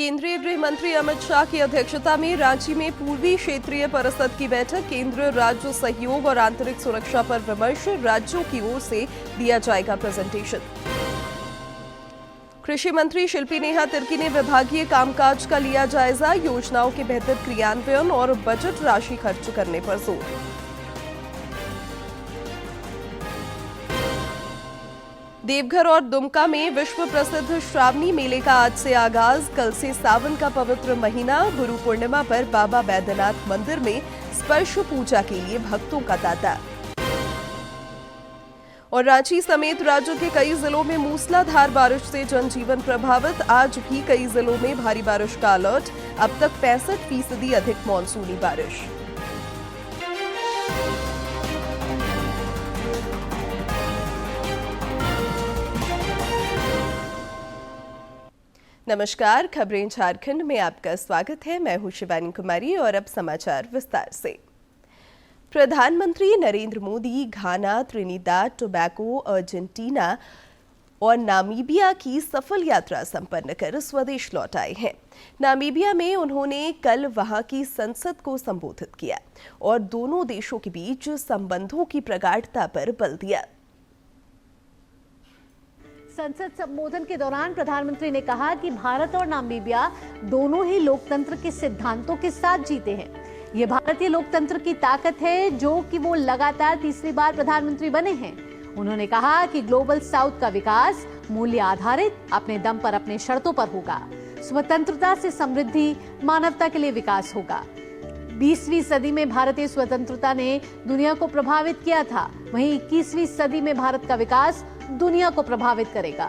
केंद्रीय गृह मंत्री अमित शाह की अध्यक्षता में रांची में पूर्वी क्षेत्रीय परिषद की बैठक। केंद्र राज्य सहयोग और आंतरिक सुरक्षा पर विमर्श। राज्यों की ओर से दिया जाएगा प्रेजेंटेशन। कृषि मंत्री शिल्पी नेहा तिर्की ने विभागीय कामकाज का लिया जायजा। योजनाओं के बेहतर क्रियान्वयन और बजट राशि खर्च करने पर जोर। देवघर और दुमका में विश्व प्रसिद्ध श्रावणी मेले का आज से आगाज। कल से सावन का पवित्र महीना। गुरु पूर्णिमा पर बाबा बैद्यनाथ मंदिर में स्पर्श पूजा के लिए भक्तों का तांता। और रांची समेत राज्य के कई जिलों में मूसलाधार बारिश से जनजीवन प्रभावित। आज भी कई जिलों में भारी बारिश का अलर्ट। अब तक 65% अधिक मानसूनी बारिश। नमस्कार, खबरें झारखंड में आपका स्वागत है। मैं हूं शिवानी कुमारी और अब समाचार विस्तार से। प्रधानमंत्री नरेंद्र मोदी घाना, त्रिनिदाद टोबैगो, अर्जेंटीना और नामीबिया की सफल यात्रा संपन्न कर स्वदेश लौट आए हैं। नामीबिया में उन्होंने कल वहां की संसद को संबोधित किया और दोनों देशों के बीच संबंधों की प्रगाढ़ता पर बल दिया। संसद संबोधन के दौरान प्रधानमंत्री ने कहा कि भारत और नामीबिया दोनों ही लोकतंत्र के सिद्धांतों के साथ जीते हैं। ये भारतीय लोकतंत्र की ताकत है जो कि वो लगातार तीसरी बार प्रधानमंत्री बने हैं। उन्होंने कहा कि ग्लोबल साउथ का विकास मूल्य आधारित, अपने दम पर, अपने शर्तों पर होगा। स्वतंत्रता से समृद्धि, मानवता के लिए विकास होगा। 20वीं सदी में भारतीय स्वतंत्रता ने दुनिया को प्रभावित किया था, वहीं 21वीं सदी में भारत का विकास दुनिया को प्रभावित करेगा।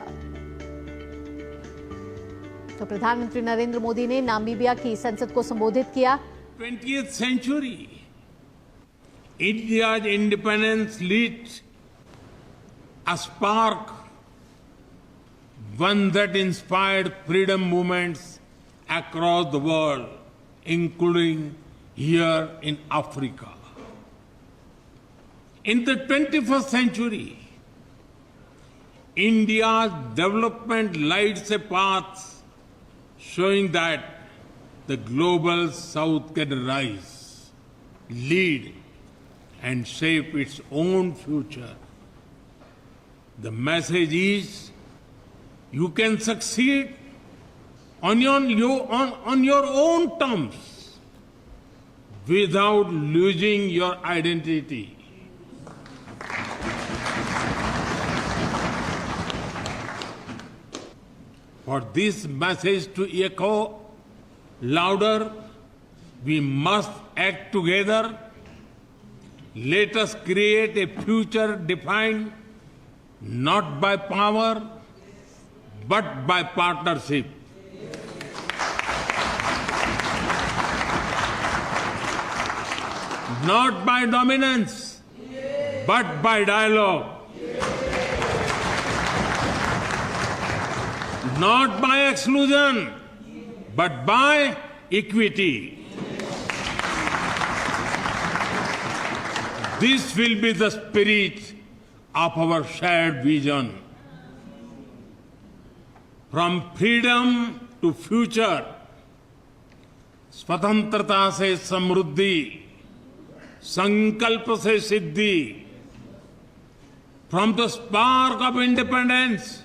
तो प्रधानमंत्री नरेंद्र मोदी ने नामीबिया की संसद को संबोधित किया। 20th century, India's independence lit a spark, one that inspired freedom movements across the world, including here in Africa. In the 21st century, India's development lights a path showing that the global south can rise, lead, and shape its own future. The message is you can succeed on your own terms without losing your identity. For this message to echo louder, we must act together. Let us create a future defined not by power, but by partnership. Not by dominance, but by dialogue. Not by exclusion, but by equity. This will be the spirit of our shared vision. From freedom to future, स्वतंत्रता से समृद्धि, संकल्प से सिद्धि. From the spark of independence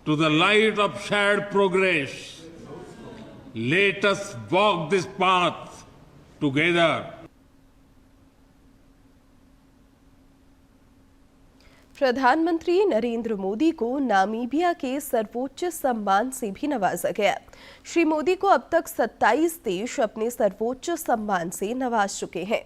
to the light of shared progress, let us walk this path together. प्रधानमंत्री नरेंद्र मोदी को Namibia के सर्वोच्च सम्मान से भी नवाजा गया। श्री मोदी को अब तक 27 देश अपने सर्वोच्च सम्मान से नवाज चुके हैं।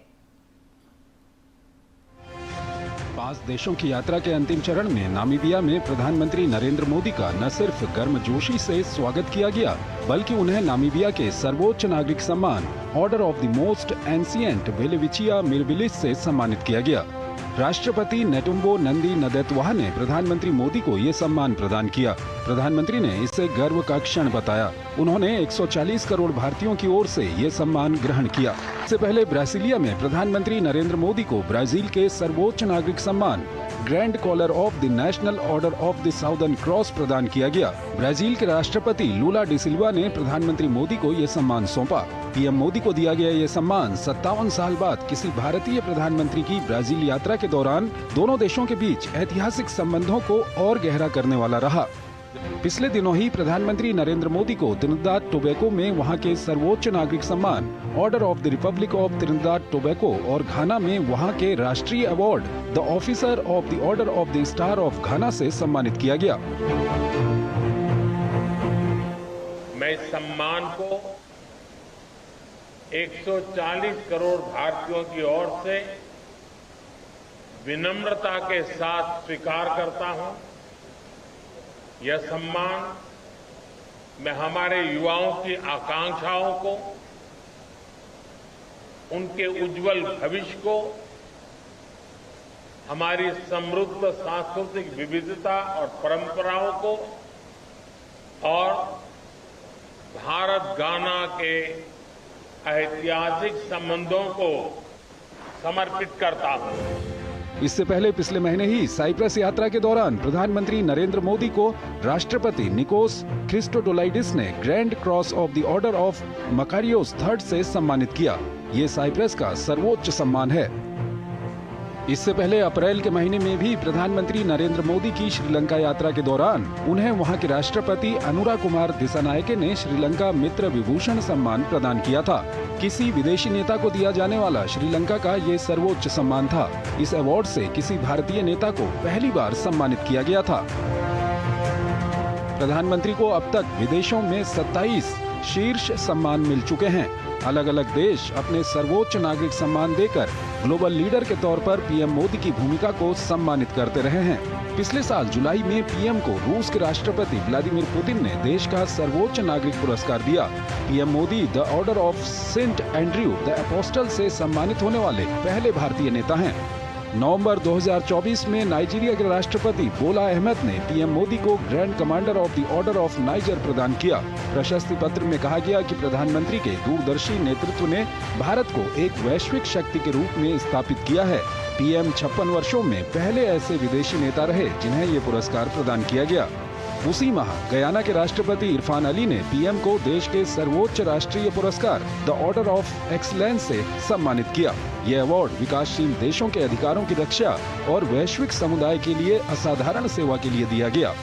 5 देशों की यात्रा के अंतिम चरण में नामीबिया में प्रधानमंत्री नरेंद्र मोदी का न सिर्फ गर्मजोशी से स्वागत किया गया, बल्कि उन्हें नामीबिया के सर्वोच्च नागरिक सम्मान order of the most ancient Welwitschia mirabilis से सम्मानित किया गया। राष्ट्रपति नेटुम्बो नंदी नदैत्वाहा ने प्रधानमंत्री मोदी को ये सम्मान प्रदान किया। प्रधानमंत्री ने इसे गर्व का क्षण बताया। उन्होंने 140 करोड़ भारतीयों की ओर से ये सम्मान ग्रहण किया। इससे पहले ब्रासीलिया में प्रधानमंत्री नरेंद्र मोदी को ब्राजील के सर्वोच्च नागरिक सम्मान grand collar of the national order of the southern cross प्रदान किया गया। ब्राजील के राष्ट्रपति लूला डी सिल्वा ने प्रधानमंत्री मोदी को ये सम्मान सौंपा। पीएम मोदी को दिया गया ये सम्मान 57 साल बाद किसी भारतीय प्रधानमंत्री की ब्राजील यात्रा के दौरान दोनों देशों के बीच ऐतिहासिक संबंधों को और गहरा करने वाला रहा। पिछले दिनों ही प्रधानमंत्री नरेंद्र मोदी को त्रिनिदाद टोबैगो में वहां के सर्वोच्च नागरिक सम्मान order of the Republic of Trinidad Tobago और घाना में वहां के राष्ट्रीय award the officer of the order of the star of घाना से सम्मानित किया गया। मैं इस सम्मान को 140 करोड़ भारतीयों की ओर से विनम्रता के साथ स्वीकार करता हूं। यह सम्मान मैं हमारे युवाओं की आकांक्षाओं को, उनके उज्जवल भविष्य को, हमारी समृद्ध सांस्कृतिक विविधता और परंपराओं को और भारत गाना के ऐतिहासिक संबंधों को समर्पित करता हूं। इससे पहले पिछले महीने ही साइप्रस यात्रा के दौरान प्रधानमंत्री नरेंद्र मोदी को राष्ट्रपति निकोस क्रिस्टोडोलाइडिस ने grand cross of the order of Makarios III से सम्मानित किया। ये साइप्रस का सर्वोच्च सम्मान है। इससे पहले अप्रैल के महीने में भी प्रधानमंत्री नरेंद्र मोदी की श्रीलंका यात्रा के दौरान उन्हें वहां के राष्ट्रपति अनुरा कुमार दिसानायके ने श्रीलंका मित्र विभूषण सम्मान प्रदान किया था। किसी विदेशी नेता को दिया जाने वाला श्रीलंका का ये सर्वोच्च सम्मान था। इस अवार्ड से किसी भारतीय नेता को पहली बार सम्मानित किया गया था। प्रधानमंत्री को अब तक विदेशों में 27 शीर्ष सम्मान मिल चुके हैं। अलग अलग देश अपने सर्वोच्च नागरिक सम्मान देकर ग्लोबल लीडर के तौर पर पीएम मोदी की भूमिका को सम्मानित करते रहे हैं। पिछले साल जुलाई में पीएम को रूस के राष्ट्रपति व्लादिमीर पुतिन ने देश का सर्वोच्च नागरिक पुरस्कार दिया। PM Modi the order of Saint Andrew the apostle से सम्मानित होने वाले पहले भारतीय नेता हैं। नवंबर 2024 में नाइजीरिया के राष्ट्रपति बोला अहमद ने पीएम मोदी को grand commander of the order of niger प्रदान किया। प्रशस्ति पत्र में कहा गया कि प्रधानमंत्री के दूरदर्शी नेतृत्व ने भारत को एक वैश्विक शक्ति के रूप में स्थापित किया है। पीएम 56 वर्षों में पहले ऐसे विदेशी नेता रहे जिन्हें ये पुरस्कार प्रदान किया गया। उसी माह गयाना के राष्ट्रपति इरफान अली ने पीएम को देश के सर्वोच्च राष्ट्रीय पुरस्कार द ऑर्डर ऑफ एक्सीलेंस से सम्मानित किया। यह अवार्ड विकासशील देशों के अधिकारों की रक्षा और वैश्विक समुदाय के लिए असाधारण सेवा के लिए दिया गया।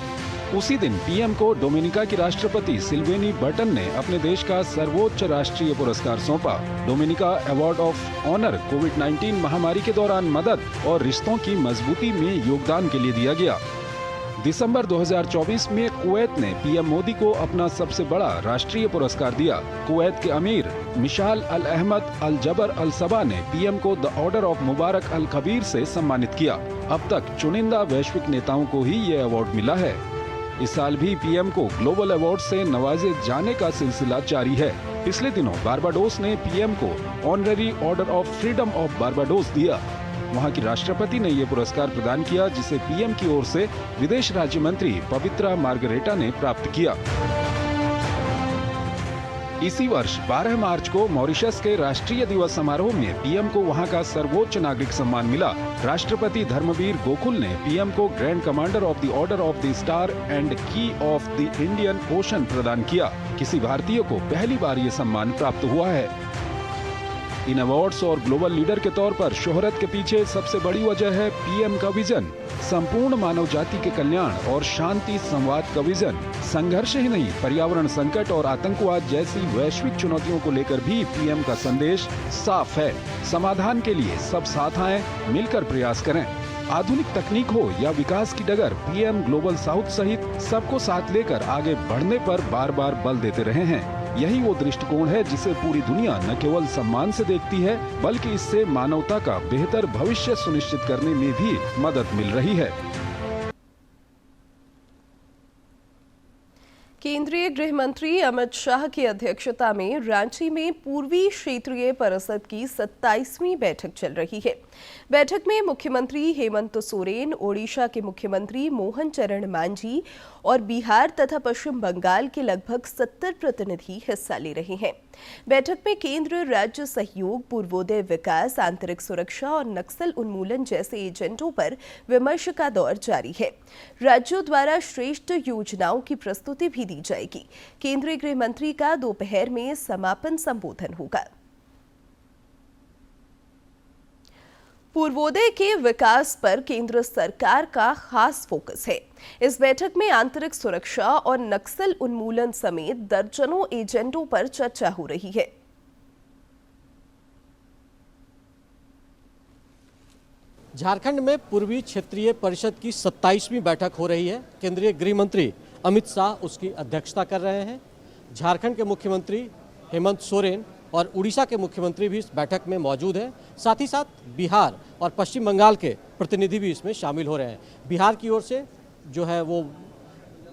उसी दिन पीएम को डोमिनिका की राष्ट्रपति सिल्वेनी बर्टन ने अपने देश का सर्वोच्च राष्ट्रीय पुरस्कार सौंपा। डोमिनिका अवार्ड ऑफ ऑनर कोविड-19 महामारी के दौरान मदद और रिश्तों की मजबूती में योगदान के लिए दिया गया। दिसंबर 2024 में कुवैत ने पीएम मोदी को अपना सबसे बड़ा राष्ट्रीय पुरस्कार दिया। कुवैत के अमीर मिशाल अल अहमद अल जबर अल सबा ने पीएम को द ऑर्डर ऑफ मुबारक अल कबीर से सम्मानित किया। अब तक चुनिंदा वैश्विक नेताओं को ही ये अवार्ड मिला है। इस साल भी पीएम को ग्लोबल अवार्ड से नवाजे जाने का सिलसिला जारी है। पिछले दिनों बारबाडोस ने पीएम को honorary order of freedom of Barbados दिया। वहां की राष्ट्रपति ने ये पुरस्कार प्रदान किया, जिसे पीएम की ओर से विदेश राज्य मंत्री पवित्रा मार्गरेटा ने प्राप्त किया। इसी वर्ष 12 मार्च को मॉरिशस के राष्ट्रीय दिवस समारोह में पीएम को वहां का सर्वोच्च नागरिक सम्मान मिला। राष्ट्रपति धर्मवीर गोकुल ने पीएम को grand commander of the order of the star and की ऑफ द इंडियन ओशन प्रदान किया। किसी भारतीय को पहली बार ये सम्मान प्राप्त हुआ है। इन अवार्ड्स और ग्लोबल लीडर के तौर पर शोहरत के पीछे सबसे बड़ी वजह है पीएम का विजन, संपूर्ण मानव जाति के कल्याण और शांति संवाद का विजन। संघर्ष ही नहीं, पर्यावरण संकट और आतंकवाद जैसी वैश्विक चुनौतियों को लेकर भी पीएम का संदेश साफ है। समाधान के लिए सब साथ आएं, मिलकर प्रयास करें। आधुनिक तकनीक हो या विकास की डगर, पीएम ग्लोबल साउथ सहित सबको साथ लेकर आगे बढ़ने पर बार बार बल देते रहे हैं। यही वो दृष्टिकोण है जिसे पूरी दुनिया न केवल सम्मान से देखती है, बल्कि इससे मानवता का बेहतर भविष्य सुनिश्चित करने में भी मदद मिल रही है। केंद्रीय गृह मंत्री अमित शाह की अध्यक्षता में रांची में पूर्वी क्षेत्रीय परिषद की 27वीं बैठक चल रही है। बैठक में मुख्यमंत्री हेमंत सोरेन, ओडिशा के मुख्यमंत्री मोहन चरण मांझी और बिहार तथा पश्चिम बंगाल के लगभग 70 प्रतिनिधि हिस्सा ले रहे हैं। बैठक में केंद्र राज्य सहयोग, पूर्वोदय विकास, आंतरिक सुरक्षा और नक्सल उन्मूलन जैसे एजेंडों पर विमर्श का दौर जारी है। राज्यों द्वारा श्रेष्ठ योजनाओं की प्रस्तुति भी दी जाएगी। केंद्रीय गृह मंत्री का दोपहर में समापन संबोधन होगा। पूर्वोदय के विकास पर केंद्र सरकार का खास फोकस है। इस बैठक में आंतरिक सुरक्षा और नक्सल उन्मूलन समेत दर्जनों एजेंडों पर चर्चा हो रही है। झारखंड में पूर्वी क्षेत्रीय परिषद की 27वीं बैठक हो रही है। केंद्रीय गृह मंत्री अमित शाह उसकी अध्यक्षता कर रहे हैं। झारखंड के मुख्यमंत्री हेमंत सोरेन और उड़ीसा के मुख्यमंत्री भी इस बैठक में मौजूद हैं। साथ ही साथ बिहार और पश्चिम बंगाल के प्रतिनिधि भी इसमें शामिल हो रहे हैं। बिहार की ओर से जो है वो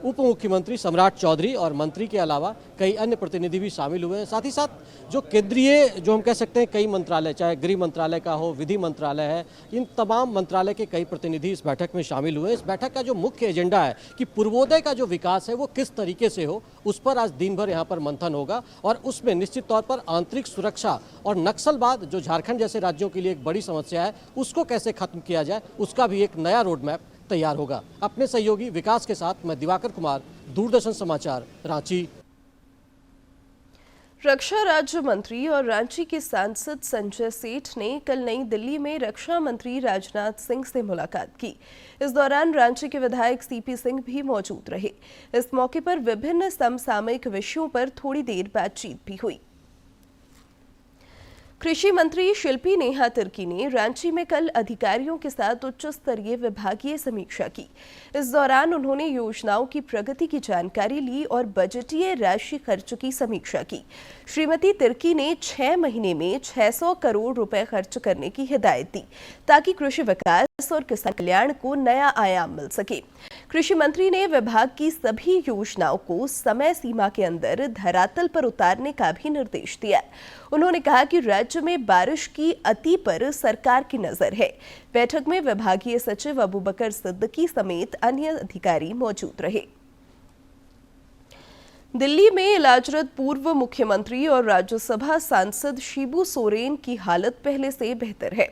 उप मुख्यमंत्री सम्राट चौधरी और मंत्री के अलावा कई अन्य प्रतिनिधि भी शामिल हुए हैं। साथ ही साथ जो केंद्रीय जो हम कह सकते हैं कई मंत्रालय, चाहे गृह मंत्रालय का हो, विधि मंत्रालय है, इन तमाम मंत्रालय के कई प्रतिनिधि इस बैठक में शामिल हुए हैं। इस बैठक का जो मुख्य एजेंडा है कि पूर्वोदय का जो विकास है वो किस तरीके से हो, उस पर आज दिन भर यहाँ पर मंथन होगा और उसमें निश्चित तौर पर आंतरिक सुरक्षा और नक्सलवाद जो झारखंड जैसे राज्यों के लिए एक बड़ी समस्या है उसको कैसे खत्म किया जाए, उसका भी एक नया रोड मैप तैयार होगा। अपने सहयोगी विकास के साथ मैं दिवाकर कुमार, दूरदर्शन समाचार, रांची। रक्षा राज्य मंत्री और रांची के सांसद संजय सेठ ने कल नई दिल्ली में रक्षा मंत्री राजनाथ सिंह से मुलाकात की। इस दौरान रांची के विधायक सीपी सिंह भी मौजूद रहे। इस मौके पर विभिन्न समसामयिक विषयों पर थोड़ी देर बातचीत भी हुई। कृषि मंत्री शिल्पी नेहा तिर्की ने रांची में कल अधिकारियों के साथ उच्च स्तरीय विभागीय समीक्षा की। इस दौरान उन्होंने योजनाओं की प्रगति की जानकारी ली और बजटीय राशि खर्च की समीक्षा की। श्रीमती तिर्की ने 6 महीने में 600 करोड़ रुपए खर्च करने की हिदायत दी ताकि कृषि विकास और किसान कल्याण को नया आयाम मिल सके। कृषि मंत्री ने विभाग की सभी योजनाओं को समय सीमा के अंदर धरातल पर उतारने का भी निर्देश दिया। उन्होंने कहा कि राज्य में बारिश की अति पर सरकार की नजर है। बैठक में विभागीय सचिव अबूबकर सिद्दीकी समेत अन्य अधिकारी मौजूद रहे। दिल्ली में इलाजरत पूर्व मुख्यमंत्री और राज्यसभा सांसद शिबू सोरेन की हालत पहले से बेहतर है।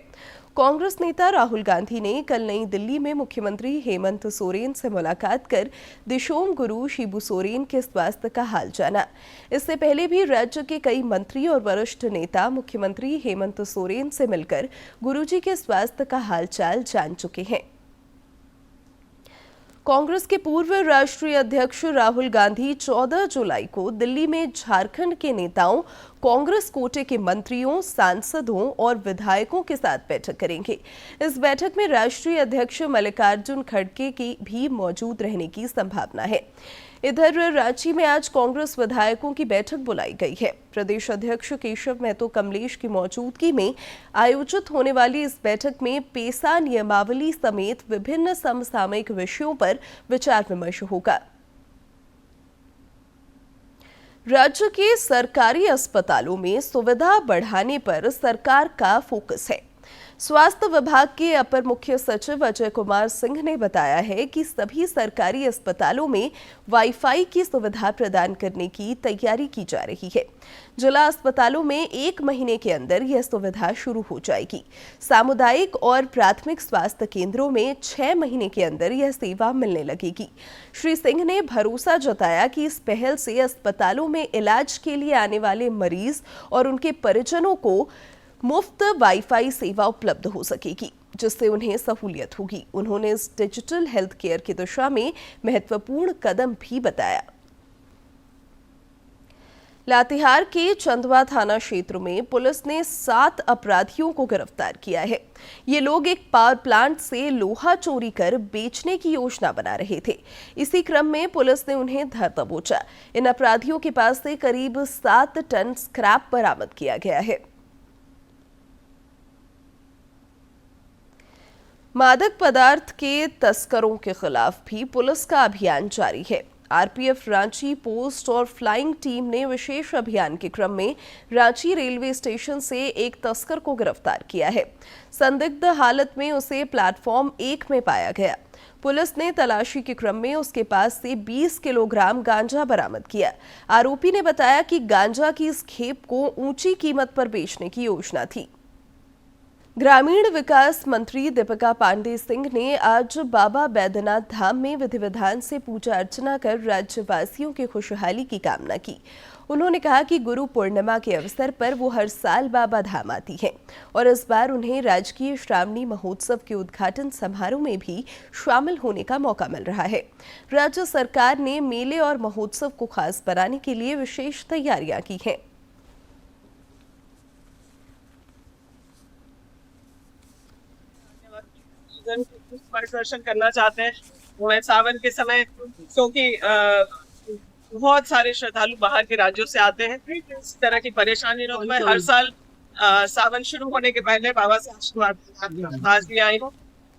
कांग्रेस नेता राहुल गांधी ने कल नई दिल्ली में मुख्यमंत्री हेमंत सोरेन से मुलाकात कर दिशोम गुरु शिबू सोरेन के स्वास्थ्य का हाल जाना। इससे पहले भी राज्य के कई मंत्री और वरिष्ठ नेता मुख्यमंत्री हेमंत सोरेन से मिलकर गुरुजी के स्वास्थ्य का हालचाल जान चुके हैं। कांग्रेस के पूर्व राष्ट्रीय अध्यक्ष राहुल गांधी 14 जुलाई को दिल्ली में झारखंड के नेताओं, कांग्रेस कोटे के मंत्रियों, सांसदों और विधायकों के साथ बैठक करेंगे। इस बैठक में राष्ट्रीय अध्यक्ष मल्लिकार्जुन खड़गे की भी मौजूद रहने की संभावना है। इधर रांची में आज कांग्रेस विधायकों की बैठक बुलाई गई है। प्रदेश अध्यक्ष केशव महतो कमलेश की मौजूदगी में आयोजित होने वाली इस बैठक में पेसा नियमावली समेत विभिन्न समसामयिक विषयों पर विचार विमर्श होगा। राज्य के सरकारी अस्पतालों में सुविधा बढ़ाने पर सरकार का फोकस है। स्वास्थ्य विभाग के अपर मुख्य सचिव अजय कुमार सिंह ने बताया है कि सभी सरकारी अस्पतालों में वाईफाई की सुविधा प्रदान करने की तैयारी की जा रही है। जिला अस्पतालों में 1 महीने के अंदर यह सुविधा शुरू हो जाएगी। सामुदायिक और प्राथमिक स्वास्थ्य केंद्रों में 6 महीने के अंदर यह सेवा मिलने लगेगी। श्री सिंह ने भरोसा जताया कि इस पहल से अस्पतालों में इलाज के लिए आने वाले मरीज और उनके परिजनों को मुफ्त वाईफाई सेवा उपलब्ध हो सकेगी, जिससे उन्हें सहूलियत होगी। उन्होंने इस डिजिटल हेल्थ केयर की दिशा में महत्वपूर्ण कदम भी बताया। लातेहार के चंदवा थाना क्षेत्र में पुलिस ने 7 अपराधियों को गिरफ्तार किया है। ये लोग एक पावर प्लांट से लोहा चोरी कर बेचने की योजना बना रहे थे। इसी क्रम में पुलिस ने उन्हें धर दबोचा। इन अपराधियों के पास से करीब 7 टन स्क्रैप बरामद किया गया है। मादक पदार्थ के तस्करों के खिलाफ भी पुलिस का अभियान जारी है। आरपीएफ रांची पोस्ट और फ्लाइंग टीम ने विशेष अभियान के क्रम में रांची रेलवे स्टेशन से एक तस्कर को गिरफ्तार किया है। संदिग्ध हालत में उसे प्लेटफॉर्म 1 में पाया गया। पुलिस ने तलाशी के क्रम में उसके पास से 20 किलोग्राम गांजा बरामद किया। आरोपी ने बताया कि गांजा की इस खेप को ऊंची कीमत पर बेचने की योजना थी। ग्रामीण विकास मंत्री दीपिका पांडे सिंह ने आज बाबा बैद्यनाथ धाम में विधि विधान से पूजा अर्चना कर राज्यवासियों की खुशहाली की कामना की। उन्होंने कहा कि गुरु पूर्णिमा के अवसर पर वो हर साल बाबा धाम आती हैं और इस बार उन्हें राजकीय श्रावणी महोत्सव के उद्घाटन समारोह में भी शामिल होने का मौका मिल रहा है। राज्य सरकार ने मेले और महोत्सव को खास बनाने के लिए विशेष तैयारियां की हैं। दर्शन करना चाहते हैं मैं सावन के समय, क्योंकि बहुत सारे श्रद्धालु बाहर के राज्यों से आते हैं। इस तरह की परेशानी न हो। मैं हर साल सावन शुरू होने के पहले बाबा से आशीर्वाद आज भी आई हूँ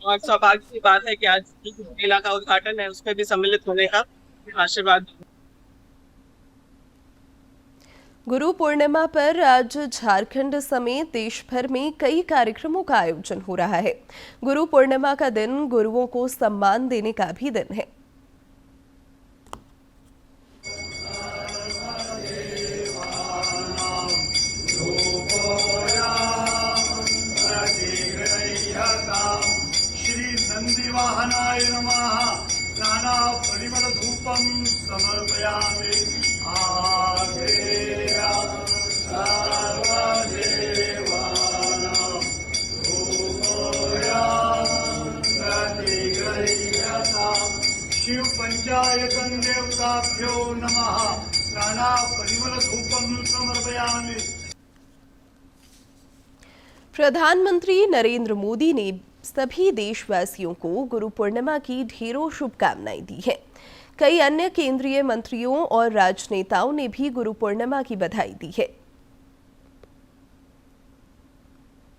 और सौभाग्य की बात है कि आज मेला का उद्घाटन है, उसमें भी सम्मिलित होने का आशीर्वाद। गुरु पूर्णिमा पर आज झारखंड समेत देश भर में कई कार्यक्रमों का आयोजन हो रहा है। गुरु पूर्णिमा का दिन गुरुओं को सम्मान देने का भी दिन है। श्री नंदिवाहनाय नमः। नाना परिमल धूपम समर्पयामि। शिव पंचायतन देवताभ्यो नमः। नाना परिमल धूपम समर्पयामि। प्रधानमंत्री नरेंद्र मोदी ने सभी देशवासियों को गुरु पूर्णिमा की ढेरों शुभकामनाएं दी हैं। कई अन्य केंद्रीय मंत्रियों और राजनेताओं ने भी गुरु पूर्णिमा की बधाई दी है।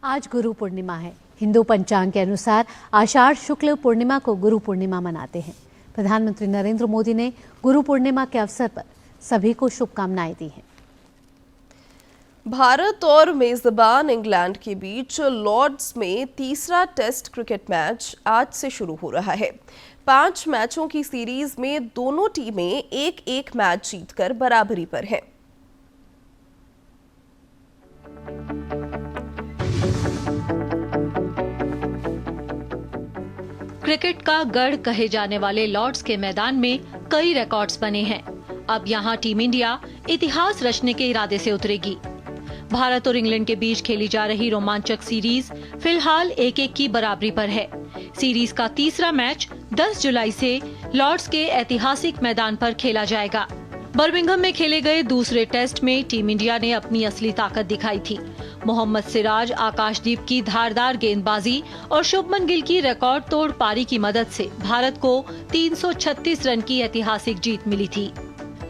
आज गुरु पूर्णिमा है। हिंदू पंचांग के अनुसार आषाढ़ शुक्ल पूर्णिमा को गुरु पूर्णिमा मनाते हैं। प्रधानमंत्री नरेंद्र मोदी ने गुरु पूर्णिमा के अवसर पर सभी को शुभकामनाएं दी हैं। भारत और मेजबान इंग्लैंड के बीच लॉर्ड्स में तीसरा टेस्ट क्रिकेट मैच आज से शुरू हो रहा है। 5 मैचों की सीरीज में दोनों टीमें एक-एक मैच जीतकर बराबरी पर हैं। क्रिकेट का गढ़ कहे जाने वाले लॉर्ड्स के मैदान में कई रिकॉर्ड्स बने हैं। अब यहां टीम इंडिया इतिहास रचने के इरादे से उतरेगी। भारत और इंग्लैंड के बीच खेली जा रही रोमांचक सीरीज फिलहाल 1-1 की बराबरी पर है। सीरीज का तीसरा मैच 10 जुलाई से लॉर्ड्स के ऐतिहासिक मैदान पर खेला जाएगा। बर्मिंघम में खेले गए दूसरे टेस्ट में टीम इंडिया ने अपनी असली ताकत दिखाई थी। मोहम्मद सिराज, आकाशदीप की धारदार गेंदबाजी और शुभमन गिल की रिकॉर्ड तोड़ पारी की मदद से भारत को 336 रन की ऐतिहासिक जीत मिली थी।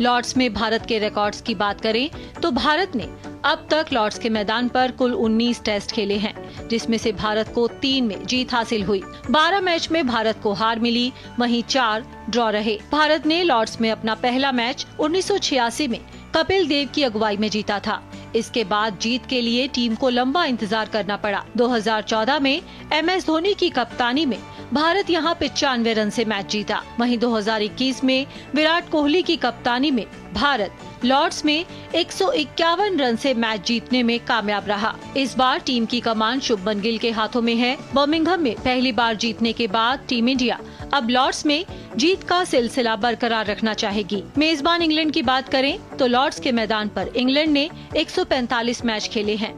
लॉर्ड्स में भारत के रिकॉर्ड्स की बात करें तो भारत ने अब तक लॉर्ड्स के मैदान पर कुल 19 टेस्ट खेले हैं, जिसमें से भारत को 3 में जीत हासिल हुई। 12 मैच में भारत को हार मिली, वहीं 4 ड्रॉ रहे। भारत ने लॉर्ड्स में अपना पहला मैच 1986 में कपिल देव की अगुवाई में जीता था। इसके बाद जीत के लिए टीम को लंबा इंतजार करना पड़ा। 2014 में MS धोनी की कप्तानी में भारत यहां 95 रन से मैच जीता। वहीं 2021 में विराट कोहली की कप्तानी में भारत लॉर्ड्स में 151 रन से मैच जीतने में कामयाब रहा। इस बार टीम की कमान शुभमन गिल के हाथों में है। बर्मिंघम में पहली बार जीतने के बाद टीम इंडिया अब लॉर्ड्स में जीत का सिलसिला बरकरार रखना चाहेगी। मेजबान इंग्लैंड की बात करें तो लॉर्ड्स के मैदान पर इंग्लैंड ने 145 मैच खेले हैं।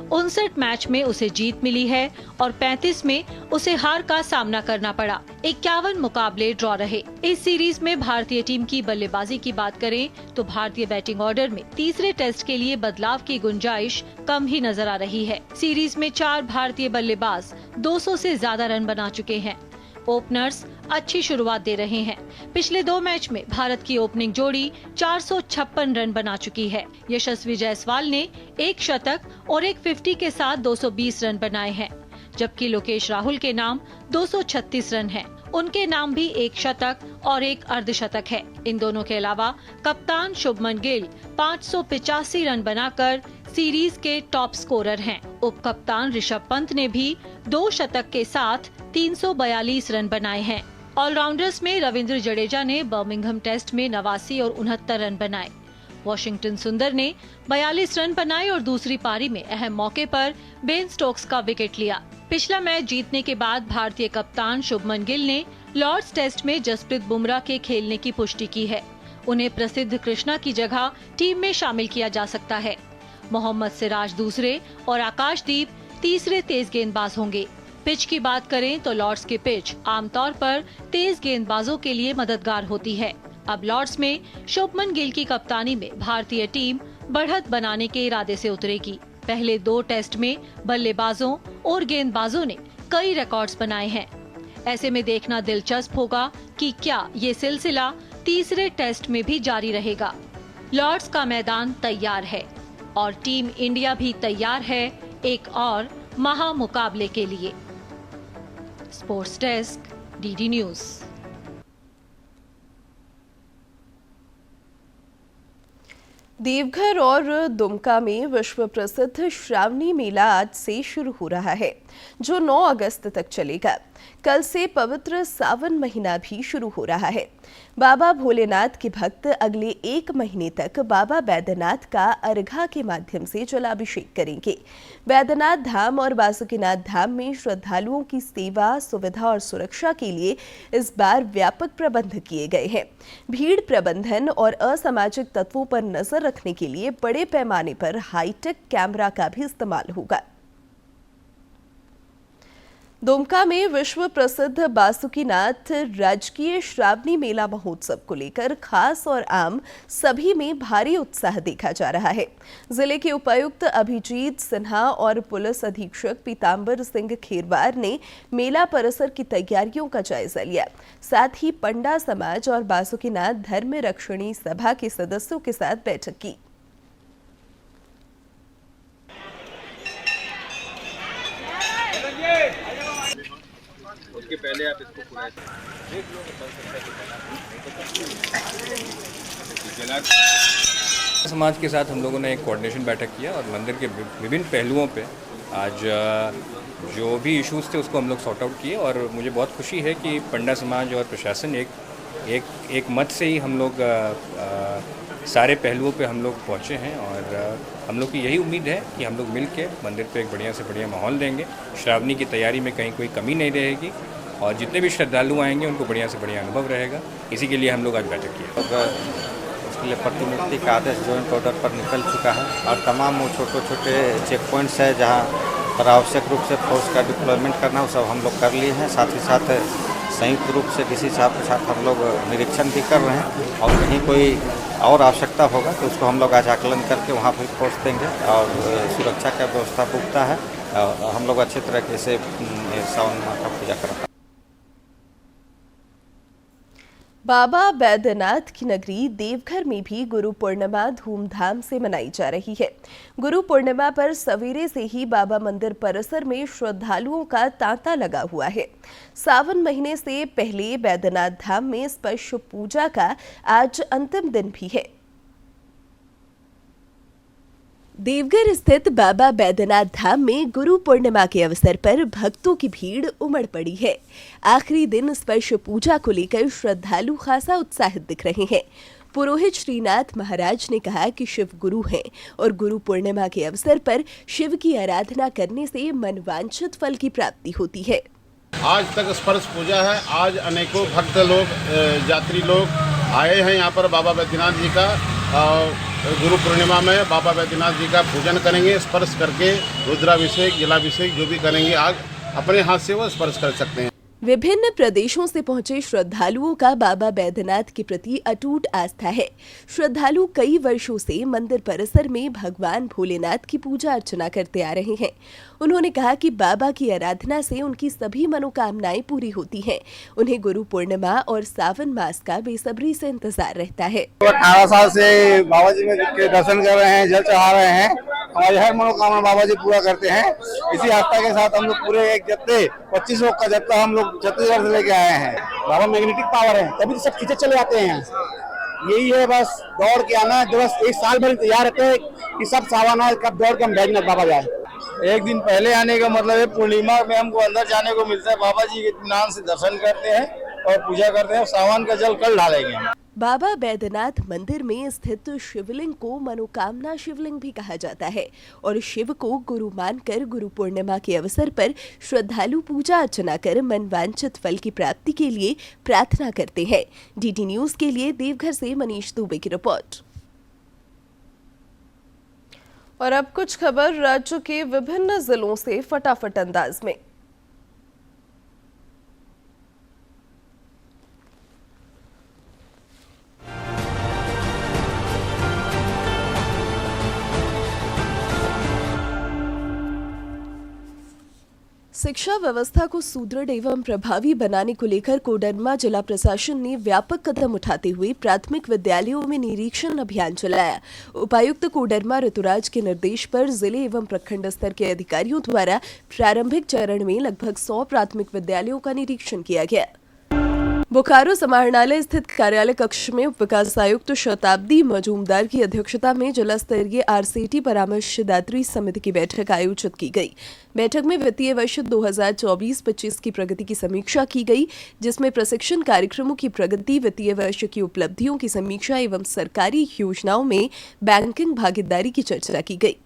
59 मैच में उसे जीत मिली है और 35 में उसे हार का सामना करना पड़ा। 51 मुकाबले ड्रॉ रहे। इस सीरीज में भारतीय टीम की बल्लेबाजी की बात करें तो भारतीय बैटिंग ऑर्डर में तीसरे टेस्ट के लिए बदलाव की गुंजाइश कम ही नजर आ रही है। सीरीज में 4 भारतीय बल्लेबाज 200 से ज्यादा रन बना चुके हैं। ओपनर्स अच्छी शुरुआत दे रहे हैं। पिछले 2 मैच में भारत की ओपनिंग जोड़ी 456 रन बना चुकी है। यशस्वी जायसवाल ने 1 शतक और 1 50 के साथ 220 रन बनाए हैं, जबकि लोकेश राहुल के नाम 236 रन हैं। उनके नाम भी 1 शतक और 1 अर्धशतक है। इन दोनों के अलावा कप्तान शुभमन गिल 585 रन बनाकर सीरीज के टॉप स्कोरर हैं। उप कप्तान ऋषभ पंत ने भी 2 शतक के साथ 342 रन बनाए हैं। ऑलराउंडर्स में रविंद्र जडेजा ने बर्मिंघम टेस्ट में 89 और 69 रन बनाए। वॉशिंगटन सुंदर ने 42 रन बनाए और दूसरी पारी में अहम मौके पर बेन स्टोक्स का विकेट लिया। पिछला मैच जीतने के बाद भारतीय कप्तान शुभमन गिल ने लॉर्ड्स टेस्ट में जसप्रीत बुमराह के खेलने की पुष्टि की है। उन्हें प्रसिद्ध कृष्णा की जगह टीम में शामिल किया जा सकता है। मोहम्मद सिराज दूसरे और आकाशदीप तीसरे तेज गेंदबाज होंगे। पिच की बात करें तो लॉर्ड्स की पिच आमतौर पर तेज गेंदबाजों के लिए मददगार होती है। अब लॉर्ड्स में शुभमन गिल की कप्तानी में भारतीय टीम बढ़त बनाने के इरादे से उतरेगी। पहले 2 टेस्ट में बल्लेबाजों और गेंदबाजों ने कई रिकॉर्ड्स बनाए हैं। ऐसे में देखना दिलचस्प होगा कि क्या ये सिलसिला तीसरे टेस्ट में भी जारी रहेगा। लॉर्ड्स का मैदान तैयार है और टीम इंडिया भी तैयार है एक और महामुकाबले के लिए। Sports desk, DD news. Deoghar और दुमका में विश्व प्रसिद्ध श्रावणी मेला आज से शुरू हो रहा है, जो 9 अगस्त तक चलेगा। कल से पवित्र सावन महीना भी शुरू हो रहा है। बाबा भोलेनाथ के भक्त अगले 1 महीने तक बाबा बैद्यनाथ का अर्घा के माध्यम से जलाभिषेक करेंगे। बैद्यनाथ धाम और बासुकीनाथ धाम में श्रद्धालुओं की सेवा, सुविधा और सुरक्षा के लिए इस बार व्यापक प्रबंध किए गए हैं। भीड़ प्रबंधन और असामाजिक तत्वों पर नजर रखने के लिए बड़े पैमाने पर हाईटेक कैमरा का भी इस्तेमाल होगा। दुमका में विश्व प्रसिद्ध बासुकीनाथ राजकीय श्रावणी मेला महोत्सव को लेकर खास और आम सभी में भारी उत्साह देखा जा रहा है। जिले के उपायुक्त अभिजीत सिन्हा और पुलिस अधीक्षक पीतांबर सिंह खेरवार ने मेला परिसर की तैयारियों का जायजा लिया। साथ ही पंडा समाज और बासुकीनाथ धर्म रक्षणी सभा के सदस्यों के साथ बैठक की। उसके पहले आप इसको पूरा समाज के साथ हम लोगों ने एक कोऑर्डिनेशन बैठक किया और मंदिर के विभिन्न पहलुओं पे आज जो भी इश्यूज थे उसको हम लोग सॉर्ट आउट किए। और मुझे बहुत खुशी है कि पंडा समाज और प्रशासन एक मत से ही हम लोग सारे पहलुओं पे हम लोग पहुँचे हैं। और हम लोग की यही उम्मीद है कि हम लोग मिल के मंदिर पे एक बढ़िया से बढ़िया माहौल देंगे। श्रावणी की तैयारी में कहीं कोई कमी नहीं रहेगी और जितने भी श्रद्धालु आएंगे उनको बढ़िया से बढ़िया अनुभव रहेगा। इसी के लिए हम लोग आज बैठक किए। उसके लिए प्रतिनियुक्ति का आदेश जॉइंट ऑर्डर पर निकल चुका है और तमाम वो छोटे चेक पॉइंट्स है जहाँ पर आवश्यक रूप से फोर्स का डिप्लॉयमेंट करना वो सब हम लोग कर लिए हैं। साथ ही साथ संयुक्त रूप से डीसी साहब के साथ हम लोग निरीक्षण भी कर रहे हैं और कहीं कोई और आवश्यकता होगा तो उसको हम लोग आज आकलन करके वहाँ पर फोर्स देंगे। और सुरक्षा का व्यवस्था पुख्ता है और हम लोग अच्छे तरीके से सावन माह का पूजा कर रहे हैं। बाबा बैद्यनाथ की नगरी देवघर में भी गुरु पूर्णिमा धूमधाम से मनाई जा रही है। गुरु पूर्णिमा पर सवेरे से ही बाबा मंदिर परिसर में श्रद्धालुओं का तांता लगा हुआ है। सावन महीने से पहले बैद्यनाथ धाम में स्पर्श पूजा का आज अंतिम दिन भी है। देवघर स्थित बाबा बैद्यनाथ धाम में गुरु पूर्णिमा के अवसर पर भक्तों की भीड़ उमड़ पड़ी है। आखिरी दिन स्पर्श पूजा को लेकर श्रद्धालु खासा उत्साहित दिख रहे हैं। पुरोहित श्रीनाथ महाराज ने कहा कि शिव गुरु हैं और गुरु पूर्णिमा के अवसर पर शिव की आराधना करने से मनवांछित फल की प्राप्ति होती है। आज तक स्पर्श पूजा है। आज अनेकों भक्त लोग, यात्री लोग आए हैं यहाँ पर बाबा बैद्यनाथ जी का। गुरु पूर्णिमा में बाबा बैद्यनाथ जी का पूजन करेंगे। स्पर्श करके रुद्राभिषेक, जलाभिषेक जो भी करेंगे आज अपने हाथ से वो स्पर्श कर सकते हैं। विभिन्न प्रदेशों से पहुंचे श्रद्धालुओं का बाबा बैद्यनाथ के प्रति अटूट आस्था है। श्रद्धालु कई वर्षों से मंदिर परिसर में भगवान भोलेनाथ की पूजा अर्चना करते आ रहे हैं। उन्होंने कहा कि बाबा की आराधना से उनकी सभी मनोकामनाएं पूरी होती हैं। उन्हें गुरु पूर्णिमा और सावन मास का बेसब्री से इंतजार रहता है। 18 साल से बाबा जी के दर्शन कर रहे हैं, जल चढ़ा रहे हैं। हमारी हर मनोकामना बाबा जी पूरा करते हैं। इसी आस्था के साथ हम लोग पूरे एक जत्थे 25 लोग का जत्था हम लोग छत्तीसगढ़ से लेके आए हैं। बाबा मैग्नेटिक पावर है, तभी तो सब खींचे चले आते हैं। यही है, बस दौड़ के आना है। बस एक साल भर इंतजार रहते हैं कि सब सावन आए, कब दौड़ के हम बैद्यनाथ बाबा जाए। एक दिन पहले आने का मतलब है पूर्णिमा में हमको अंदर जाने को मिलता है। बाबा जी के इत्मीनान से दर्शन करते हैं और पूजा करते हैं। सावन का जल कल ढालेंगे हम। बाबा बैद्यनाथ मंदिर में स्थित शिवलिंग को मनोकामना शिवलिंग भी कहा जाता है और शिव को गुरु मानकर गुरु पूर्णिमा के अवसर पर श्रद्धालु पूजा अर्चना कर मनवांछित फल की प्राप्ति के लिए प्रार्थना करते हैं। डीडी न्यूज के लिए देवघर से मनीष दुबे की रिपोर्ट। और अब कुछ खबर राज्य के विभिन्न जिलों से फटाफट अंदाज में। शिक्षा व्यवस्था को सुदृढ़ एवं प्रभावी बनाने को लेकर कोडरमा जिला प्रशासन ने व्यापक कदम उठाते हुए प्राथमिक विद्यालयों में निरीक्षण अभियान चलाया। उपायुक्त कोडरमा ऋतुराज के निर्देश पर जिले एवं प्रखंड स्तर के अधिकारियों द्वारा प्रारंभिक चरण में लगभग 100 प्राथमिक विद्यालयों का निरीक्षण किया गया। बोकारो समाहरणालय स्थित कार्यालय कक्ष में उप विकास आयुक्त शताब्दी मजूमदार की अध्यक्षता में जिला स्तरीय आरसीटी परामर्शदात्री समिति की बैठक आयोजित की गई। बैठक में वित्तीय वर्ष 2024-25 की प्रगति की समीक्षा की गई, जिसमें प्रशिक्षण कार्यक्रमों की प्रगति, वित्तीय वर्ष की उपलब्धियों की समीक्षा एवं सरकारी योजनाओं में बैंकिंग भागीदारी की चर्चा की गई।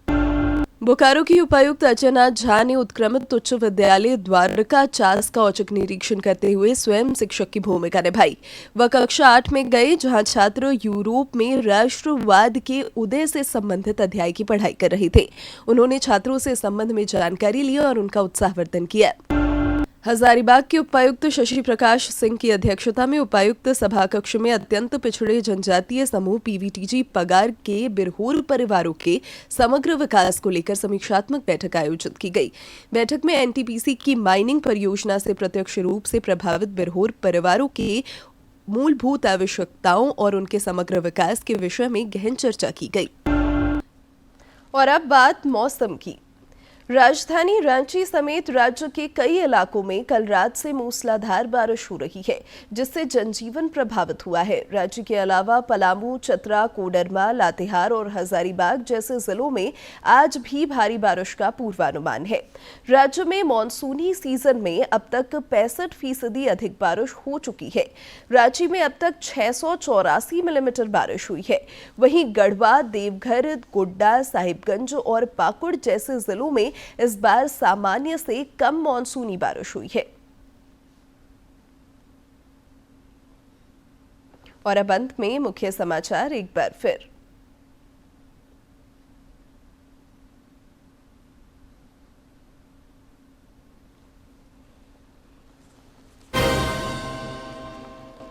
बोकारो की उपायुक्त अर्चना झा ने उत्क्रमित उच्च विद्यालय द्वारका चास का औचक निरीक्षण करते हुए स्वयं शिक्षक की भूमिका निभाई। वह कक्षा 8 में गए, जहां छात्र यूरोप में राष्ट्रवाद के उदय से संबंधित अध्याय की पढ़ाई कर रहे थे। उन्होंने छात्रों से इस संबंध में जानकारी ली और उनका उत्साहवर्धन किया। हजारीबाग के उपायुक्त शशि प्रकाश सिंह की अध्यक्षता में उपायुक्त सभा कक्ष में अत्यंत पिछड़े जनजातीय समूह पीवीटीजी पगार के बिरहोर परिवारों के समग्र विकास को लेकर समीक्षात्मक बैठक आयोजित की गई। बैठक में एनटीपीसी की माइनिंग परियोजना से प्रत्यक्ष रूप से प्रभावित बिरहोर परिवारों के मूलभूत आवश्यकताओं और उनके समग्र विकास के विषय में गहन चर्चा की गई। और अब बात मौसम की। राजधानी रांची समेत राज्य के कई इलाकों में कल रात से मूसलाधार बारिश हो रही है, जिससे जनजीवन प्रभावित हुआ है। राज्य के अलावा पलामू, चतरा, कोडरमा, लातेहार और हजारीबाग जैसे जिलों में आज भी भारी बारिश का पूर्वानुमान है। राज्य में मानसूनी सीजन में अब तक 65% अधिक बारिश हो चुकी है। रांची में अब तक 684 मिलीमीटर बारिश हुई है। वहीं गढ़वा, देवघर, गोड्डा, साहिबगंज और पाकुड़ जैसे जिलों में इस बार सामान्य से कम मानसूनी बारिश हुई है। और अब अंत में मुख्य समाचार एक बार फिर।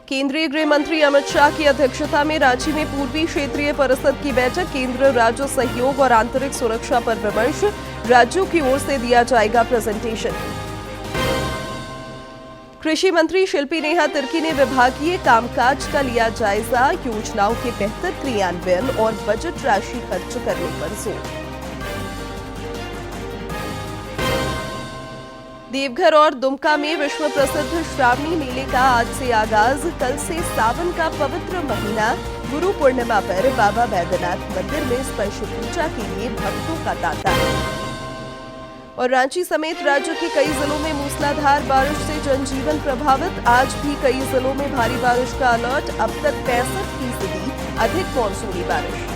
केंद्रीय गृह मंत्री अमित शाह की अध्यक्षता में रांची में पूर्वी क्षेत्रीय परिषद की बैठक। केंद्र राज्य सहयोग और आंतरिक सुरक्षा पर विमर्श। राज्यों की ओर से दिया जाएगा प्रेजेंटेशन। कृषि मंत्री शिल्पी नेहा तिर्की ने विभागीय कामकाज का लिया जायजा। योजनाओं के बेहतर क्रियान्वयन और बजट राशि खर्च करने पर जोर। देवघर और दुमका में विश्व प्रसिद्ध श्रावणी मेले का आज से आगाज। कल से सावन का पवित्र महीना। गुरु पूर्णिमा पर बाबा बैद्यनाथ मंदिर में स्पेशल पूजा के लिए भक्तों का तांता। और रांची समेत राज्य के कई जिलों में मूसलाधार बारिश से जनजीवन प्रभावित। आज भी कई जिलों में भारी बारिश का अलर्ट। अब तक 65% अधिक मानसूनी बारिश।